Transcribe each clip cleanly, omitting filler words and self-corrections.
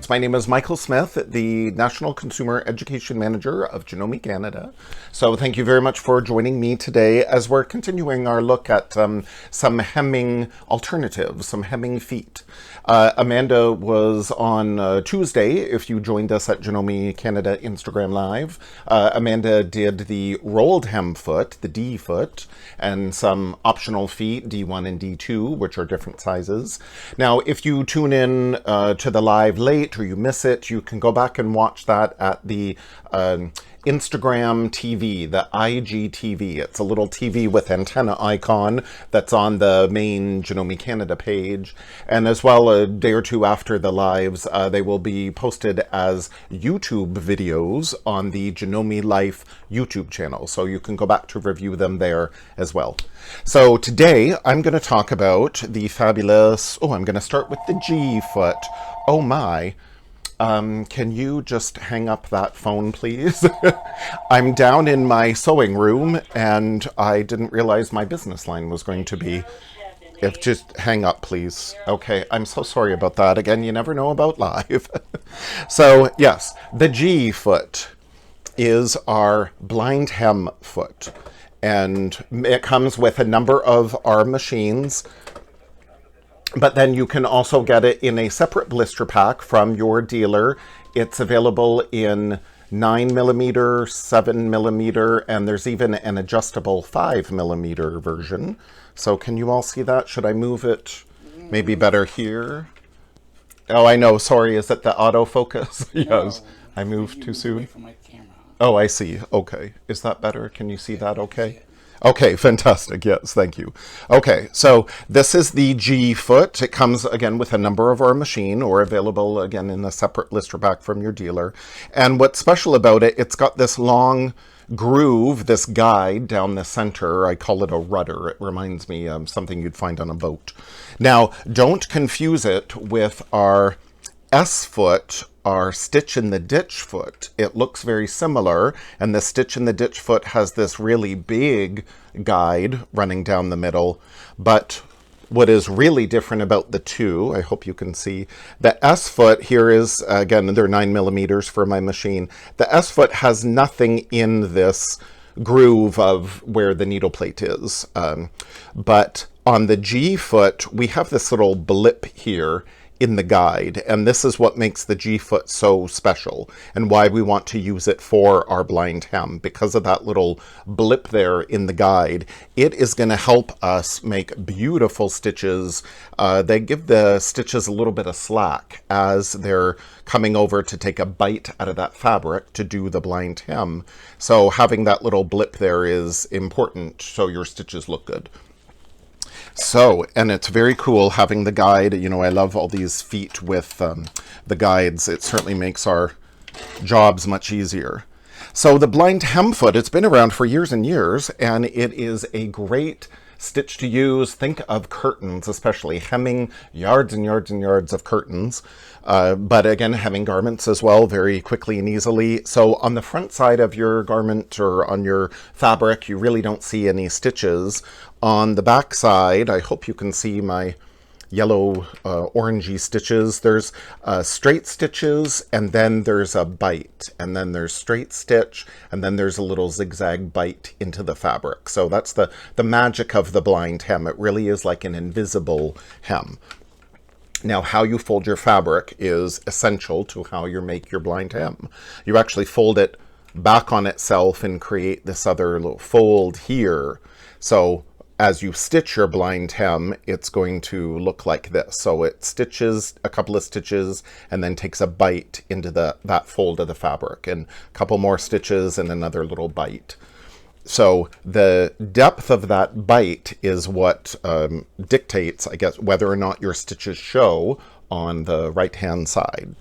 My name is Michael Smith, the National Consumer Education Manager of Janome, Canada. So thank you very much for joining me today as we're continuing our look at some hemming alternatives, some hemming feet. Amanda was on Tuesday, if you joined us at Janome Canada Instagram Live. Amanda did the rolled hem foot, the D foot, and some optional feet, D1 and D2, which are different sizes. Now, if you tune in to the live late or you miss it, you can go back and watch that at the Instagram TV, the IGTV. It's a little TV with antenna icon that's on the main Janome Canada page. And as well, a day or two after the lives, they will be posted as YouTube videos on the Janome Life YouTube channel. So you can go back to review them there as well. So today I'm going to talk about the fabulous, I'm going to start with the G foot. Oh my. Can you just hang up that phone, please? I'm down in my sewing room and I didn't realize my business line was going to be. If just hang up, please. Okay, I'm so sorry about that. Again, you never know about live. So yes, the G foot is our blind hem foot. And it comes with a number of our machines. But then you can also get it in a separate blister pack from your dealer. It's available in 9mm, 7mm, and there's even an adjustable 5mm version. So can you all see that? Should I move it maybe better here? Oh, I know. Sorry, is it the autofocus? Yes, I moved too soon. Oh, I see. Okay. Is that better? Can you see that okay? Okay, fantastic. Yes, thank you. Okay, so this is the G foot. It comes again with a number of our machine or available again in a separate blister pack from your dealer. And what's special about it, it's got this long groove, this guide down the center. I call it a rudder. It reminds me of something you'd find on a boat. Now, don't confuse it with our S foot, our stitch in the ditch foot. It looks very similar, and the stitch in the ditch foot has this really big guide running down the middle. But what is really different about the two, I hope you can see, the S foot here is, again, they're 9mm for my machine. The S foot has nothing in this groove of where the needle plate is. But on the G foot, we have this little blip here in the guide, and this is what makes the G foot so special and why we want to use it for our blind hem. Because of that little blip there in the guide, it is going to help us make beautiful stitches. They give the stitches a little bit of slack as they're coming over to take a bite out of that fabric to do the blind hem. So having that little blip there is important so your stitches look good. So, and it's very cool having the guide. You know, I love all these feet with the guides. It certainly makes our jobs much easier. So the blind hem foot, it's been around for years and years, and it is a great stitch to use. Think of curtains, especially hemming yards and yards and yards of curtains. But again, hemming garments as well, very quickly and easily. So on the front side of your garment or on your fabric, you really don't see any stitches. On the back side, I hope you can see my yellow orangey stitches. There's straight stitches, and then there's a bite, and then there's straight stitch, and then there's a little zigzag bite into the fabric. So that's the magic of the blind hem. It really is like an invisible hem. Now, how you fold your fabric is essential to how you make your blind hem. You actually fold it back on itself and create this other little fold here. So as you stitch your blind hem, it's going to look like this. So it stitches a couple of stitches and then takes a bite into that fold of the fabric, and a couple more stitches and another little bite. So the depth of that bite is what dictates, I guess, whether or not your stitches show on the right-hand side.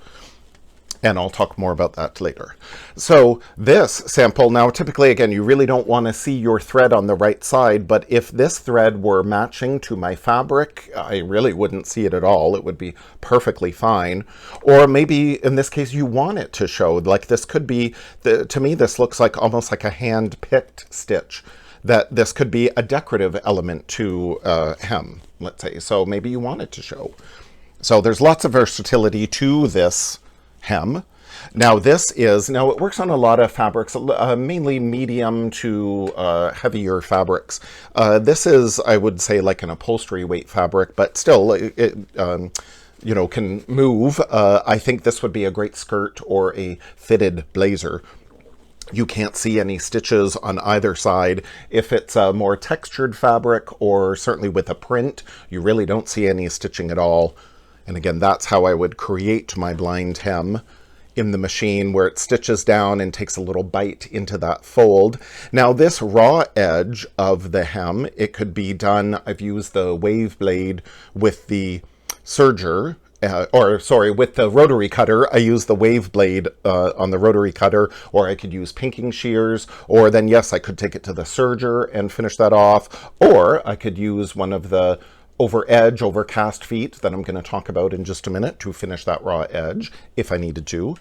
And I'll talk more about that later. So this sample, now typically, again, you really don't want to see your thread on the right side, but if this thread were matching to my fabric, I really wouldn't see it at all. It would be perfectly fine. Or maybe in this case, you want it to show. Like this could be, to me, this looks like almost like a hand-picked stitch. That this could be a decorative element to hem, let's say. So maybe you want it to show. So there's lots of versatility to this hem. Now it works on a lot of fabrics, mainly medium to heavier fabrics. This is, I would say, like an upholstery weight fabric, but still it can move. I think this would be a great skirt or a fitted blazer. You can't see any stitches on either side. If it's a more textured fabric, or certainly with a print, you really don't see any stitching at all. And again, that's how I would create my blind hem in the machine, where it stitches down and takes a little bite into that fold. Now this raw edge of the hem, it could be done, I've used the wave blade with the serger, with the rotary cutter. I use the wave blade on the rotary cutter, or I could use pinking shears, or then yes, I could take it to the serger and finish that off, or I could use one of the Overedge, overcast feet that I'm going to talk about in just a minute to finish that raw edge if I needed to.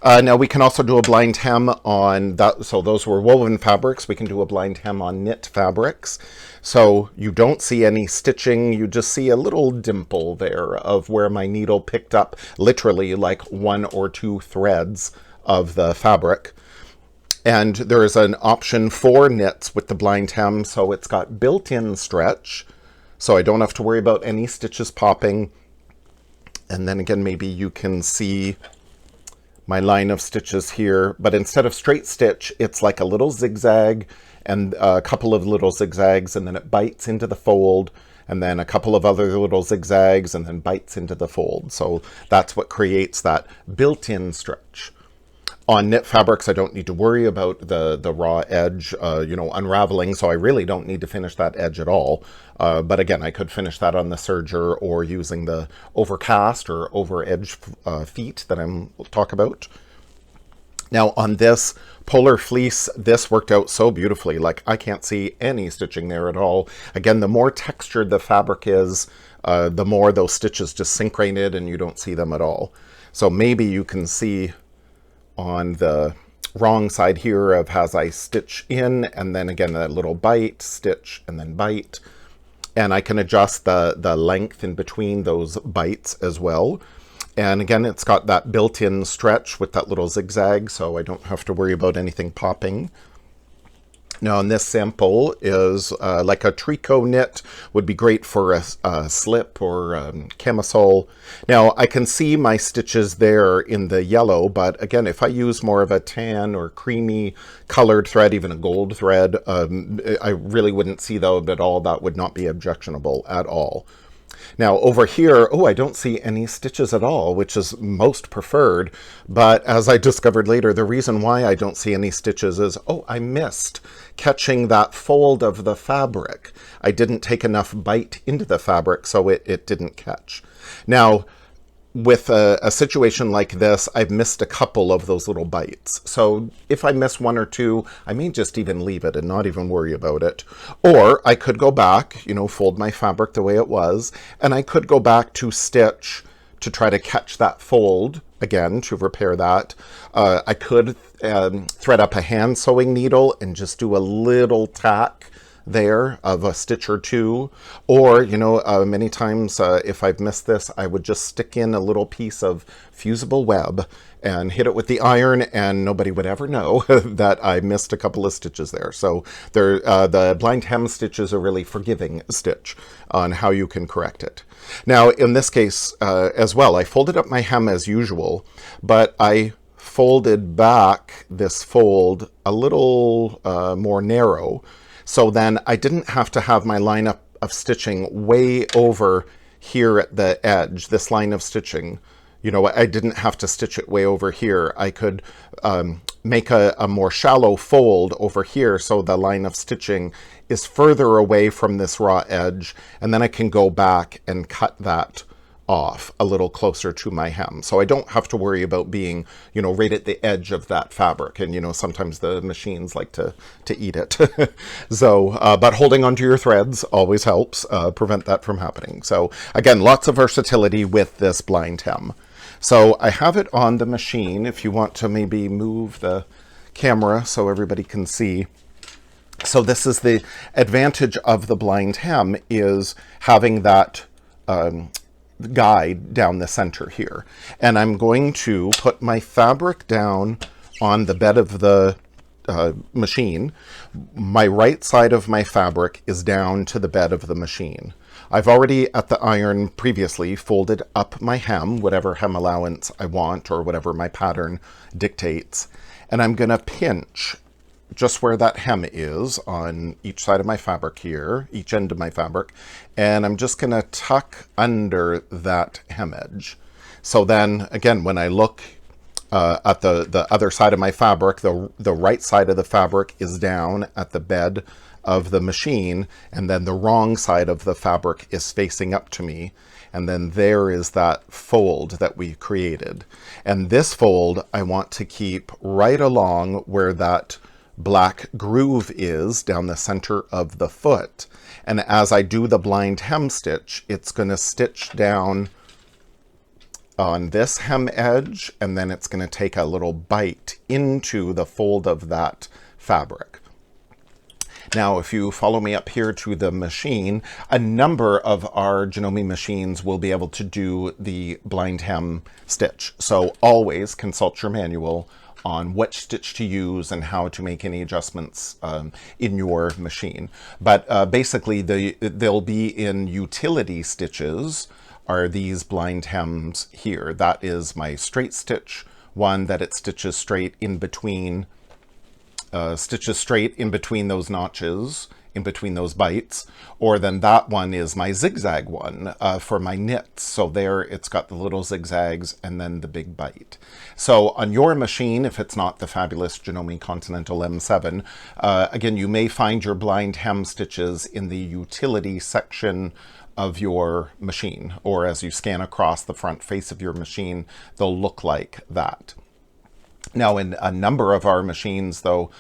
Now we can also do a blind hem on that. So those were woven fabrics. We can do a blind hem on knit fabrics. So you don't see any stitching. You just see a little dimple there of where my needle picked up literally like 1 or 2 threads of the fabric. And there is an option for knits with the blind hem. So it's got built-in stretch, so I don't have to worry about any stitches popping. And then again, maybe you can see my line of stitches here, but instead of straight stitch, it's like a little zigzag and a couple of little zigzags, and then it bites into the fold, and then a couple of other little zigzags, and then bites into the fold. So that's what creates that built-in stretch. On knit fabrics, I don't need to worry about the raw edge, unraveling, so I really don't need to finish that edge at all. But again, I could finish that on the serger or using the overcast or overedge feet that I'm talk about. Now on this polar fleece, this worked out so beautifully. Like, I can't see any stitching there at all. Again, the more textured the fabric is, the more those stitches just sink right in and you don't see them at all. So maybe you can see on the wrong side here of as I stitch in, and then again that little bite, stitch, and then bite. And I can adjust the length in between those bites as well. And again, it's got that built-in stretch with that little zigzag, so I don't have to worry about anything popping. Now, and this sample is like a tricot knit, would be great for a slip or camisole. Now, I can see my stitches there in the yellow, but again, if I use more of a tan or creamy colored thread, even a gold thread, I really wouldn't see those at all. That would not be objectionable at all. Now over here, I don't see any stitches at all, which is most preferred. But as I discovered later, the reason why I don't see any stitches is, I missed catching that fold of the fabric. I didn't take enough bite into the fabric, so it didn't catch. Now, with a situation like this, I've missed a couple of those little bites. So if I miss 1 or 2, I may just even leave it and not even worry about it. Or I could go back, fold my fabric the way it was, and I could go back to stitch to try to catch that fold again, to repair that. I could thread up a hand sewing needle and just do a little tack there of a stitch or 2, or many times if I've missed this, I would just stick in a little piece of fusible web and hit it with the iron, and nobody would ever know that I missed a couple of stitches there. So the blind hem stitch is a really forgiving stitch on how you can correct it. Now in this case as well, I folded up my hem as usual, but I folded back this fold a little more narrow. So then I didn't have to have my line of stitching way over here at the edge, this line of stitching. I didn't have to stitch it way over here. I could make a more shallow fold over here so the line of stitching is further away from this raw edge, and then I can go back and cut that off a little closer to my hem. So I don't have to worry about being, right at the edge of that fabric. And, sometimes the machines like to eat it. So, but holding onto your threads always helps prevent that from happening. So again, lots of versatility with this blind hem. So I have it on the machine. If you want to maybe move the camera so everybody can see. So this is the advantage of the blind hem, is having that guide down the center here. And I'm going to put my fabric down on the bed of the machine. My right side of my fabric is down to the bed of the machine. I've already at the iron previously folded up my hem, whatever hem allowance I want or whatever my pattern dictates. And I'm going to pinch just where that hem is on each side of my fabric here, each end of my fabric. And I'm just going to tuck under that hem edge. So then again, when I look at the other side of my fabric, the right side of the fabric is down at the bed of the machine, and then the wrong side of the fabric is facing up to me. And then there is that fold that we created. And this fold I want to keep right along where that black groove is down the center of the foot. And as I do the blind hem stitch, it's going to stitch down on this hem edge, and then it's going to take a little bite into the fold of that fabric. Now, if you follow me up here to the machine, a number of our Janome machines will be able to do the blind hem stitch. So always consult your manual on which stitch to use and how to make any adjustments in your machine. But basically, they'll be in utility stitches are these blind hems here. That is my straight stitch one that it stitches straight in between those notches, in between those bites, or then that one is my zigzag one for my knits. So there it's got the little zigzags and then the big bite. So on your machine, if it's not the fabulous Janome Continental M7, again, you may find your blind hem stitches in the utility section of your machine, or as you scan across the front face of your machine, they'll look like that. Now, in a number of our machines, though,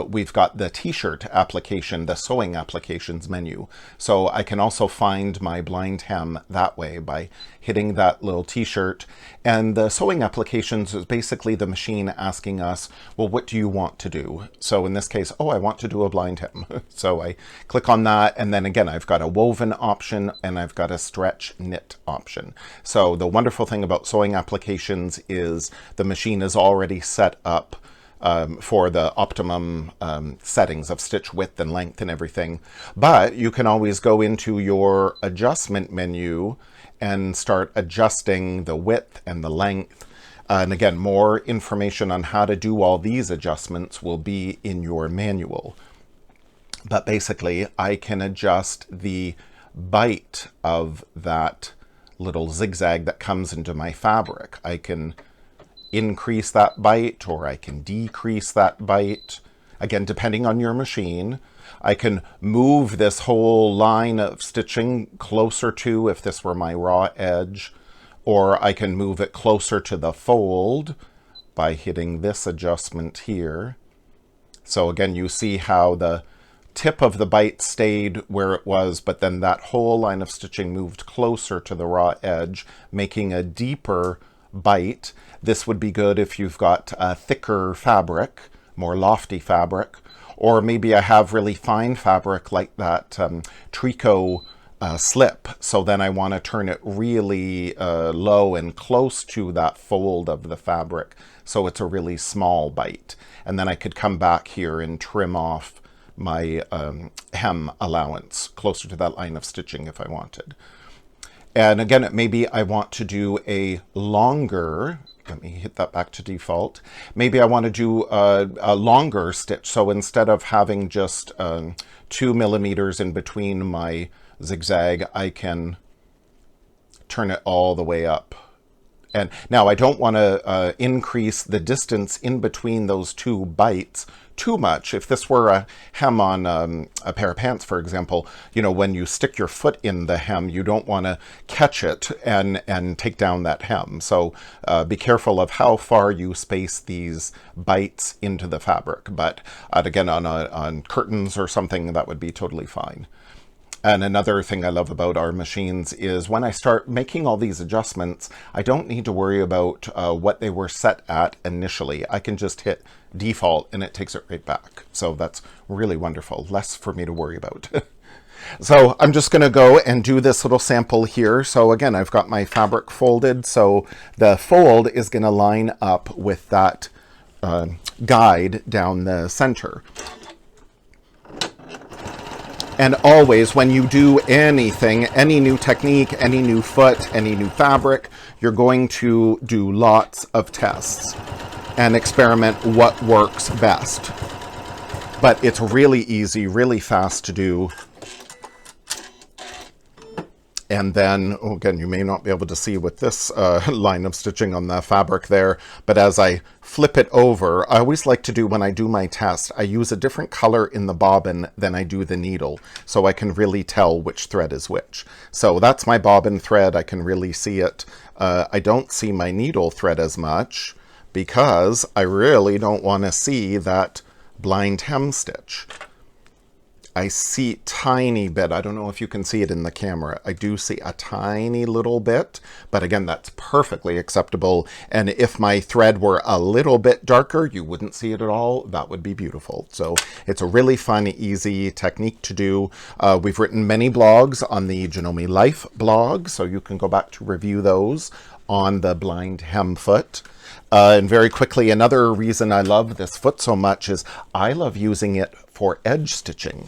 we've got the t-shirt application, the sewing applications menu. So I can also find my blind hem that way by hitting that little t-shirt. And the sewing applications is basically the machine asking us, well, what do you want to do? So in this case, oh, I want to do a blind hem. So I click on that. And then again, I've got a woven option and I've got a stretch knit option. So the wonderful thing about sewing applications is the machine is already set up for the optimum settings of stitch width and length and everything. But you can always go into your adjustment menu and start adjusting the width and the length. And again, more information on how to do all these adjustments will be in your manual. But basically, I can adjust the bite of that little zigzag that comes into my fabric. I can increase that bite or I can decrease that bite, again, depending on your machine. I can move this whole line of stitching closer to, if this were my raw edge, or I can move it closer to the fold by hitting this adjustment here. So again, you see how the tip of the bite stayed where it was, but then that whole line of stitching moved closer to the raw edge, making a deeper bite. This would be good if you've got a thicker fabric, more lofty fabric, or maybe I have really fine fabric like that tricot slip. So then I want to turn it really low and close to that fold of the fabric. So it's a really small bite. And then I could come back here and trim off my hem allowance closer to that line of stitching if I wanted. And again, maybe I want to do a longer, let me hit that back to default. Maybe I want to do a longer stitch. So instead of having just 2 millimeters in between my zigzag, I can turn it all the way up. And now I don't want to increase the distance in between those two bites too much. If this were a hem on a pair of pants, for example, you know, when you stick your foot in the hem, you don't want to catch it and take down that hem. So be careful of how far you space these bites into the fabric. But again, on curtains or something, that would be totally fine. And another thing I love about our machines is when I start making all these adjustments, I don't need to worry about what they were set at initially. I can just hit default and it takes it right back. So that's really wonderful. Less for me to worry about. So I'm just going to go and do this little sample here. So again, I've got my fabric folded. So the fold is going to line up with that guide down the center. And always, when you do anything, any new technique, any new foot, any new fabric, you're going to do lots of tests and experiment what works best. But it's really easy, really fast to do. And then, again, you may not be able to see with this line of stitching on the fabric there, but as I flip it over, I always like to do, when I do my test, I use a different color in the bobbin than I do the needle, so I can really tell which thread is which. So that's my bobbin thread. I can really see it. I don't see my needle thread as much because I really don't want to see that blind hem stitch. I see tiny bit. I don't know if you can see it in the camera. I do see a tiny little bit, but again, that's perfectly acceptable. And if my thread were a little bit darker, you wouldn't see it at all. That would be beautiful. So it's a really fun, easy technique to do. We've written many blogs on the Janome Life blog, so you can go back to review those on the blind hem foot. And very quickly, another reason I love this foot so much is I love using it for edge stitching.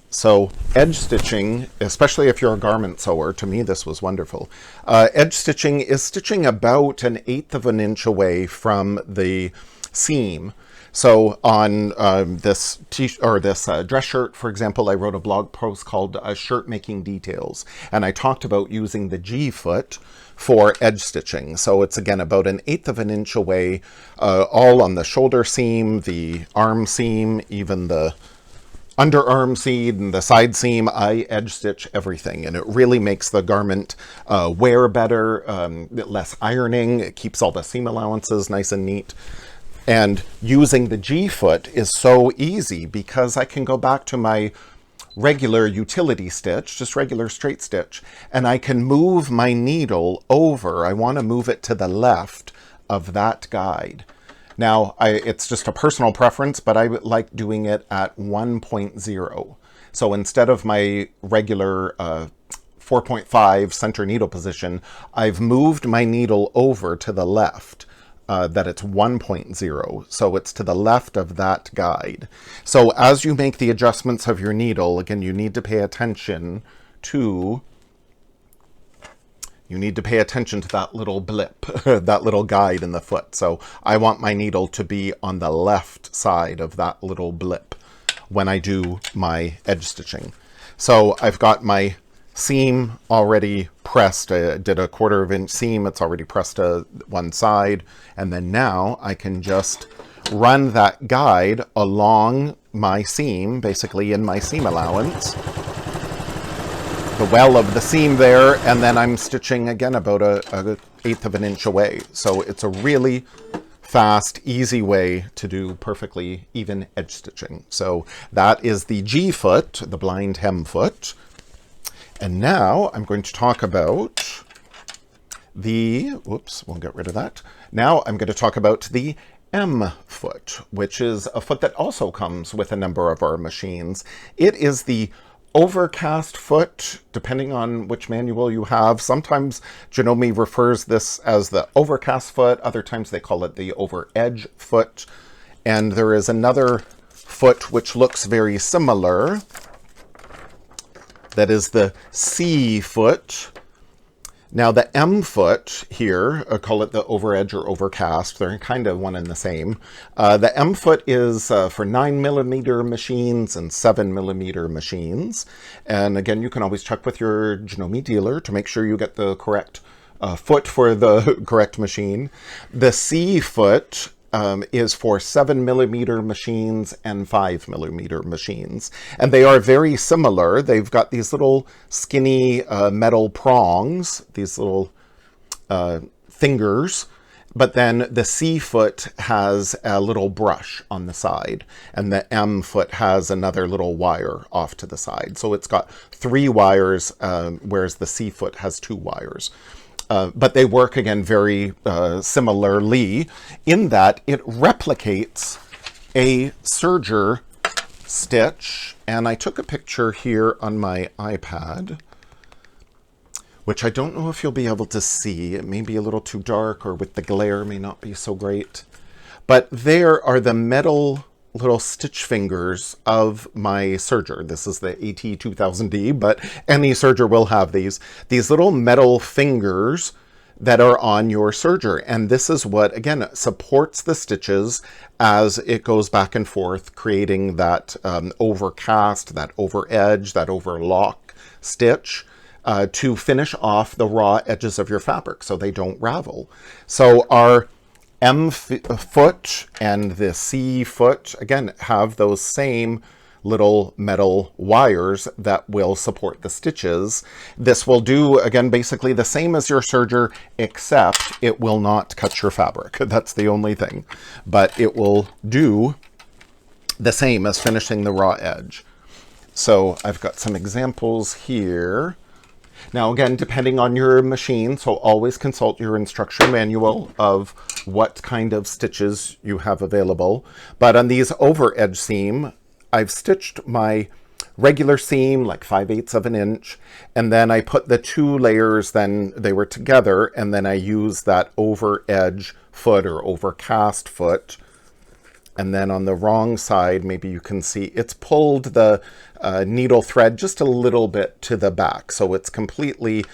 So edge stitching, especially if you're a garment sewer, to me this was wonderful. Edge stitching is stitching about 1/8 of an inch away from the seam. So on this dress shirt, for example, I wrote a blog post called Shirt Making Details, and I talked about using the G foot for edge stitching. So it's again about 1/8 of an inch away, all on the shoulder seam, the arm seam, even the underarm seam and the side seam. I edge stitch everything, and it really makes the garment wear better, less ironing. It keeps all the seam allowances nice and neat. And using the G foot is so easy because I can go back to my regular utility stitch, just regular straight stitch, and I can move my needle over. I want to move it to the left of that guide. Now, it's just a personal preference, but I like doing it at 1.0. So instead of my regular 4.5 center needle position, I've moved my needle over to the left. That it's 1.0, so it's to the left of that guide. So as you make the adjustments of your needle, again, you need to pay attention to that little blip, that little guide in the foot. So I want my needle to be on the left side of that little blip when I do my edge stitching. So I've got my seam already pressed. I did a 1/4 inch seam. It's already pressed to one side. And then now I can just run that guide along my seam, basically in my seam allowance, the well of the seam there, and then I'm stitching again about 1/8 of an inch away. So it's a really fast, easy way to do perfectly even edge stitching. So that is the G foot, the blind hem foot. And now I'm going to talk about we'll get rid of that. Now I'm going to talk about the M foot, which is a foot that also comes with a number of our machines. It is the Overcast foot, depending on which manual you have. Sometimes Janome refers this as the Overcast foot. Other times they call it the Overedge foot. And there is another foot which looks very similar. That is the C foot. Now the M foot here, I call it the Overedge or Overcast. They're kind of one and the same. The M foot is for 9mm machines and 7mm machines. And again, you can always check with your Janome dealer to make sure you get the correct foot for the correct machine. The C foot is for 7mm machines and 5mm machines. And they are very similar. They've got these little skinny metal prongs, these little fingers, but then the C foot has a little brush on the side, and the M foot has another little wire off to the side. So it's got 3 wires, whereas the C foot has 2 wires. But they work, again, very similarly in that it replicates a serger stitch, and I took a picture here on my iPad, which I don't know if you'll be able to see. It may be a little too dark, or with the glare may not be so great. But there are the metal little stitch fingers of my serger. This is the AT2000D, but any serger will have these little metal fingers that are on your serger. And this is what, again, supports the stitches as it goes back and forth, creating that overcast, that overedge, that overlock stitch to finish off the raw edges of your fabric so they don't ravel. So our M foot and the C foot, again, have those same little metal wires that will support the stitches. This will do, again, basically the same as your serger, except it will not cut your fabric. That's the only thing. But it will do the same as finishing the raw edge. So I've got some examples here. Now, again, depending on your machine, so always consult your instruction manual of what kind of stitches you have available. But on these overedge seam, I've stitched my regular seam like 5/8 of an inch, and then I put the two layers, then they were together, and then I used that overedge foot or overcast foot. And then on the wrong side, maybe you can see it's pulled the needle thread just a little bit to the back. So it's completely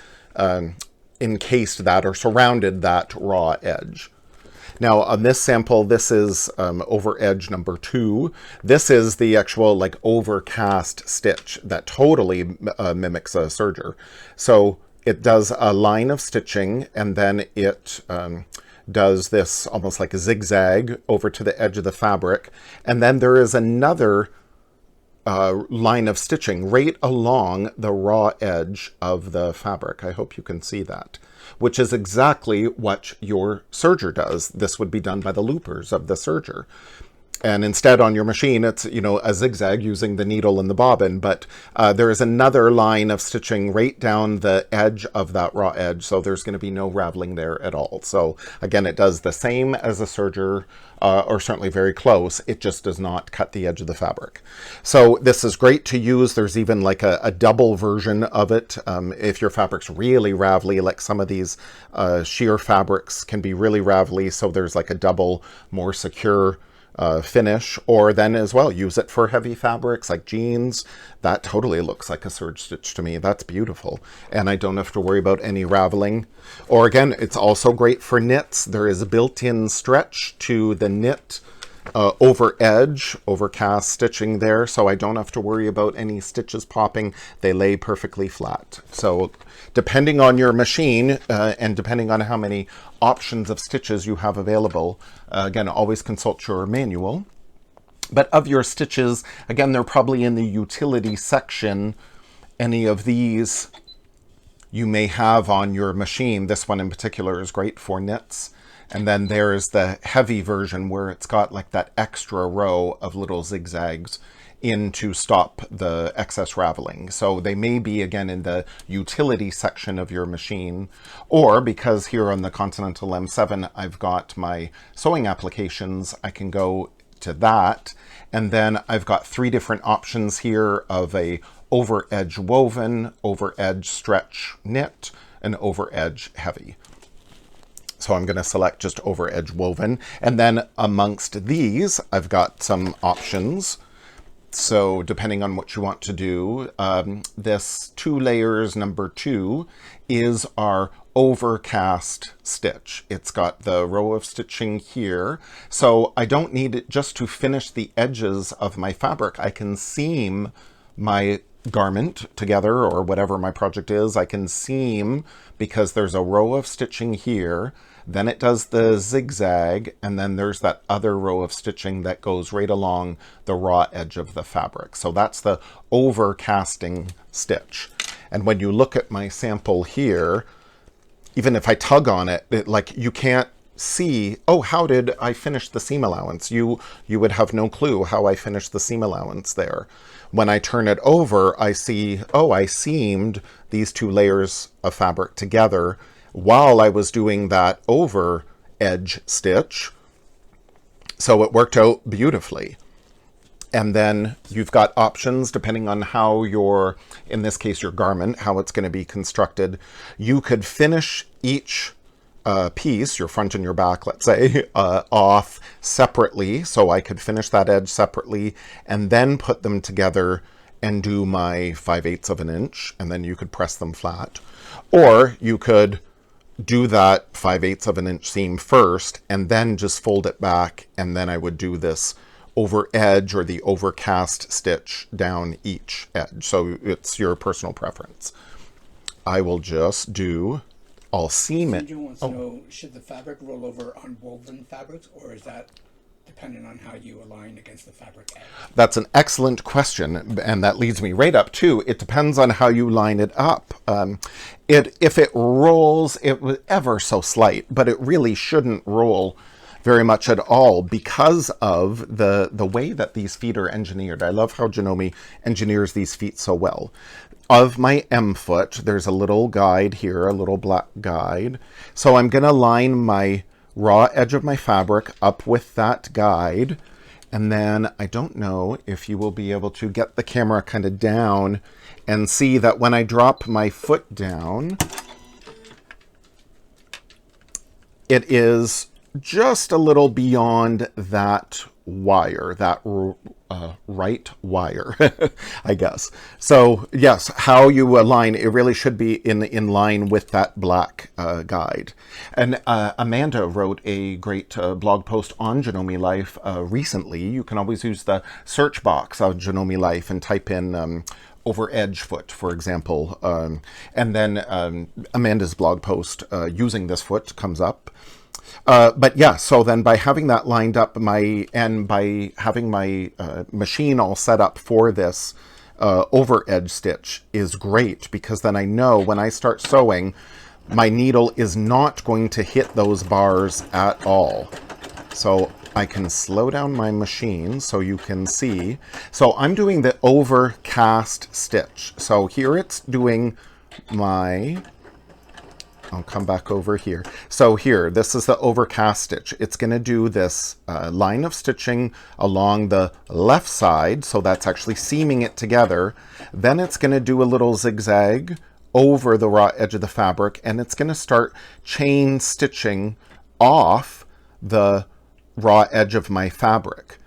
encased that or surrounded that raw edge. Now on this sample, this is overedge number 2. This is the actual like overcast stitch that totally mimics a serger. So it does a line of stitching, and then it does this almost like a zigzag over to the edge of the fabric. And then there is another line of stitching right along the raw edge of the fabric. I hope you can see that, which is exactly what your serger does. This would be done by the loopers of the serger. And instead on your machine, it's, you know, a zigzag using the needle and the bobbin, but there is another line of stitching right down the edge of that raw edge, so there's going to be no raveling there at all. So again, it does the same as a serger, or certainly very close. It just does not cut the edge of the fabric. So this is great to use. There's even like a double version of it. If your fabric's really ravelly, like some of these sheer fabrics can be really ravelly, so there's like a double, more secure finish, or then as well use it for heavy fabrics like jeans. That totally looks like a serge stitch to me. That's beautiful, and I don't have to worry about any raveling. Or again, it's also great for knits. There is a built-in stretch to the knit overedge, overcast stitching there, so I don't have to worry about any stitches popping. They lay perfectly flat. So depending on your machine and depending on how many options of stitches you have available, again, always consult your manual. But of your stitches, again, they're probably in the utility section. Any of these you may have on your machine. This one in particular is great for knits. And then there's the heavy version where it's got like that extra row of little zigzags in to stop the excess raveling. So they may be, again, in the utility section of your machine, or because here on the Continental M7, I've got my sewing applications, I can go to that. And then I've got 3 different options here of a overedge woven, overedge stretch knit, and overedge heavy. So I'm going to select just overedge woven. And then amongst these, I've got some options. So depending on what you want to do, this 2 layers number 2 is our overcast stitch. It's got the row of stitching here. So I don't need it just to finish the edges of my fabric. I can seam my garment together, or whatever my project is. I can seam because there's a row of stitching here, then it does the zigzag, and then there's that other row of stitching that goes right along the raw edge of the fabric. So that's the overcasting stitch. And when you look at my sample here, even if I tug on it, like you can't see, oh, how did I finish the seam allowance? You would have no clue how I finished the seam allowance there. When I turn it over, I see, oh, I seamed these 2 layers of fabric together while I was doing that over edge stitch. So it worked out beautifully. And then you've got options depending on how in this case, your garment, how it's going to be constructed. You could finish each piece, your front and your back, let's say, off separately. So I could finish that edge separately and then put them together and do my 5/8 of an inch, and then you could press them flat. Or you could do that 5/8 of an inch seam first and then just fold it back, and then I would do this over edge or the overcast stitch down each edge. So it's your personal preference. I will just do, I'll seam it. Sandra wants to know, should the fabric roll over on woven fabrics, or is that dependent on how you align against the fabric edge? That's an excellent question, and that leads me right up to, it depends on how you line it up. If it rolls, it was ever so slight, but it really shouldn't roll very much at all because of the way that these feet are engineered. I love how Janome engineers these feet so well. Of my M foot, there's a little guide here, a little black guide. So I'm going to line my raw edge of my fabric up with that guide. And then I don't know if you will be able to get the camera kind of down and see that when I drop my foot down, it is just a little beyond that wire, that right wire, I guess. So yes, how you align, it really should be in line with that black guide. And Amanda wrote a great blog post on Janome Life recently. You can always use the search box of Janome Life and type in Overedge foot, for example. And then Amanda's blog post using this foot comes up. But yeah, so then by having that lined up, and by having my machine all set up for this overedge stitch is great, because then I know when I start sewing, my needle is not going to hit those bars at all. So I can slow down my machine so you can see. So I'm doing the overcast stitch. So here it's doing my... I'll come back over here. So here, this is the overcast stitch. It's going to do this line of stitching along the left side, so that's actually seaming it together. Then it's going to do a little zigzag over the raw edge of the fabric, and it's going to start chain stitching off the raw edge of my fabric.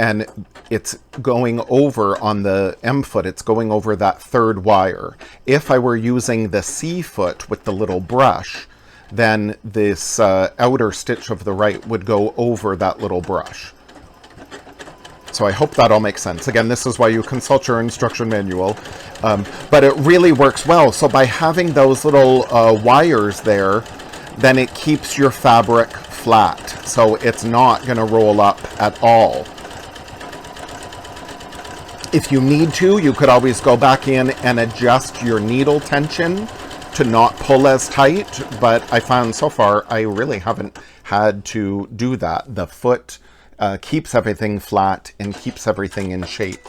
And it's going over on the M foot, it's going over that third wire. If I were using the C foot with the little brush, then this outer stitch of the right would go over that little brush. So I hope that all makes sense. Again, this is why you consult your instruction manual. But it really works well. So by having those little wires there, then it keeps your fabric flat. So it's not going to roll up at all. If you need to, you could always go back in and adjust your needle tension to not pull as tight, but I found so far I really haven't had to do that. The foot keeps everything flat and keeps everything in shape.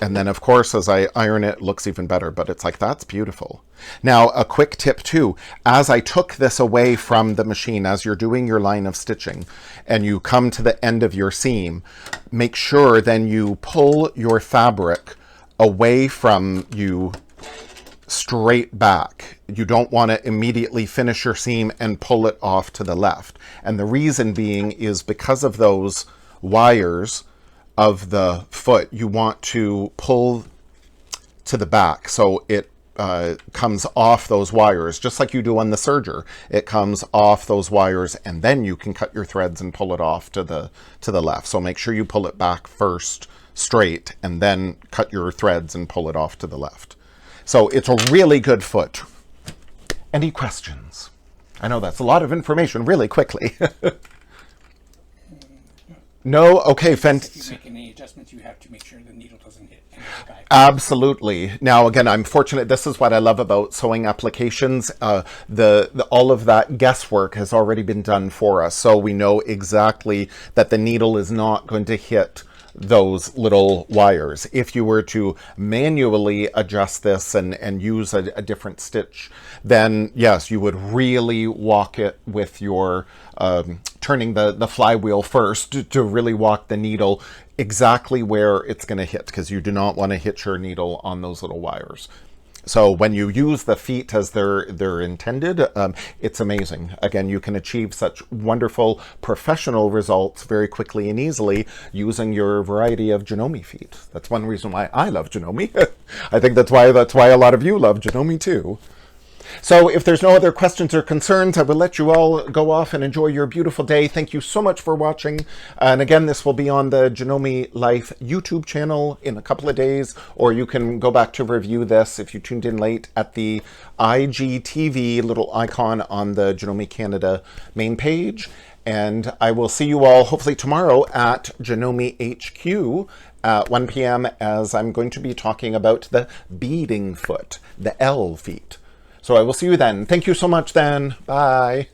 And then, of course, as I iron it, it looks even better, but it's like, that's beautiful. Now, a quick tip too, as I took this away from the machine, as you're doing your line of stitching and you come to the end of your seam, make sure then you pull your fabric away from you straight back. You don't want to immediately finish your seam and pull it off to the left. And the reason being is because of those wires of the foot, you want to pull to the back so it comes off those wires, just like you do on the serger. It comes off those wires, and then you can cut your threads and pull it off to the left. So make sure you pull it back first straight, and then cut your threads and pull it off to the left. So it's a really good foot. Any questions? I know that's a lot of information really quickly. No? Okay, If you make any adjustments, you have to make sure the needle doesn't hit any of the guide. Absolutely. Now, again, I'm fortunate. This is what I love about sewing applications. All of that guesswork has already been done for us. So we know exactly that the needle is not going to hit those little wires. If you were to manually adjust this and use a different stitch, then yes, you would really walk it with your turning the flywheel first to really walk the needle exactly where it's going to hit, because you do not want to hit your needle on those little wires. So when you use the feet as they're intended, it's amazing. Again, you can achieve such wonderful professional results very quickly and easily using your variety of Janome feet. That's one reason why I love Janome. I think that's why a lot of you love Janome too. So if there's no other questions or concerns, I will let you all go off and enjoy your beautiful day. Thank you so much for watching. And again, this will be on the Janome Life YouTube channel in a couple of days, or you can go back to review this if you tuned in late at the IGTV little icon on the Janome Canada main page. And I will see you all hopefully tomorrow at Janome HQ at 1 p.m. as I'm going to be talking about the beading foot, the L feet. So I will see you then. Thank you so much then. Bye.